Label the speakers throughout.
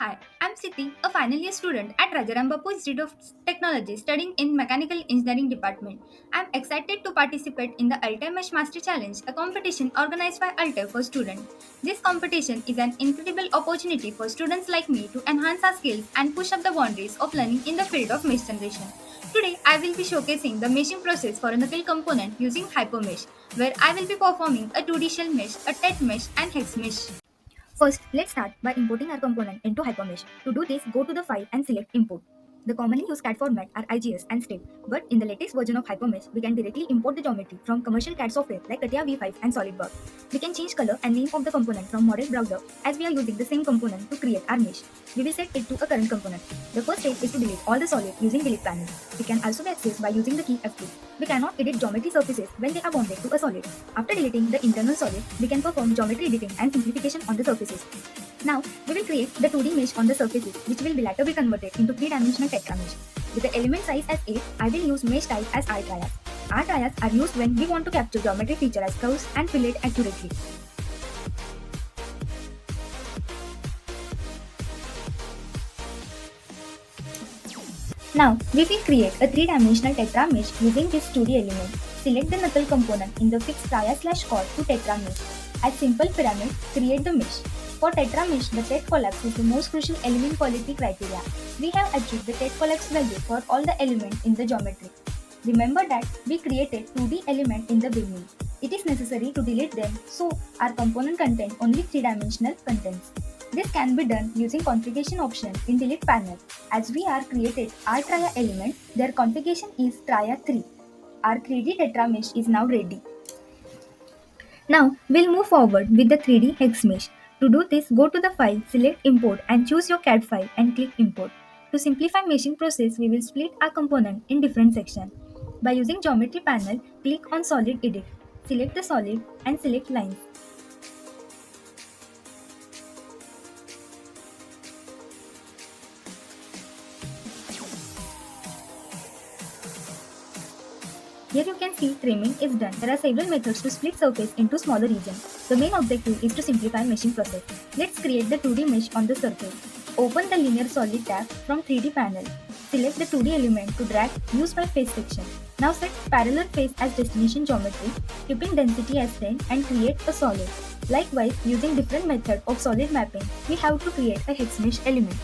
Speaker 1: Hi, I'm Siti, a final year student at Rajarambapu Institute of Technology studying in Mechanical Engineering Department. I'm excited to participate in the Ultimate Master Challenge, a competition organized by Alter for students. This competition is an incredible opportunity for students like me to enhance our skills and push up the boundaries of learning in the field of mesh generation. Today, I will be showcasing the meshing process for a knuckle component using HyperMesh, where I will be performing a 2D shell mesh, a tet mesh, and hex mesh. First, let's start by importing our component into Hypermesh. To do this, go to the file and select import. The commonly used CAD format are IGS and STEP, but in the latest version of Hypermesh, we can directly import the geometry from commercial CAD software like CATIA V5 and SolidWorks. We can change color and name of the component from model browser as we are using the same component to create our mesh. We will set it to a current component. The first step is to delete all the solid using delete panel. It can also be accessed by using the key F2. We cannot edit geometry surfaces when they are bonded to a solid. After deleting the internal solid, we can perform geometry editing and simplification on the surfaces. Now, we will create the 2D mesh on the surfaces, which will be later be converted into 3-dimensional tetra mesh. With the element size as 8, I will use mesh type as R-triads. R-triads are used when we want to capture geometry feature as curves and fill it accurately. Now, we will create a 3-dimensional tetra mesh using this 2D element. Select the knuckle component in the fixed triad/chord to tetra mesh. As simple pyramid, create the mesh. For tetra mesh, the tet collapse is the most crucial element quality criteria. We have achieved the tet collapse value for all the elements in the geometry. Remember that we created 2D element in the beginning. It is necessary to delete them so our component contain only 3-dimensional contents. This can be done using configuration option in delete panel. As we are created our triad element, their configuration is triad 3. Our 3D tetra mesh is now ready. Now we'll move forward with the 3D hex mesh. To do this, go to the file, select import and choose your CAD file and click import. To simplify meshing process, we will split our component in different sections. By using geometry panel, click on solid edit. Select the solid and select lines. Here you can see trimming is done. There are several methods to split surface into smaller regions. The main objective is to simplify meshing process. Let's create the 2D mesh on the surface. Open the linear solid tab from 3D panel. Select the 2D element to drag use by face section. Now set parallel face as destination geometry, keeping density as 10 and create a solid. Likewise, using different method of solid mapping, we have to create a hex mesh element.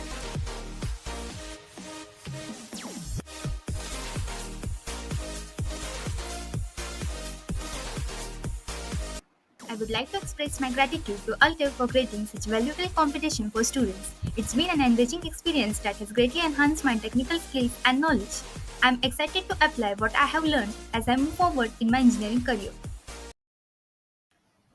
Speaker 1: I would like to express my gratitude to Alter for creating such valuable competition for students. It's been an enriching experience that has greatly enhanced my technical skills and knowledge. I'm excited to apply what I have learned as I move forward in my engineering career.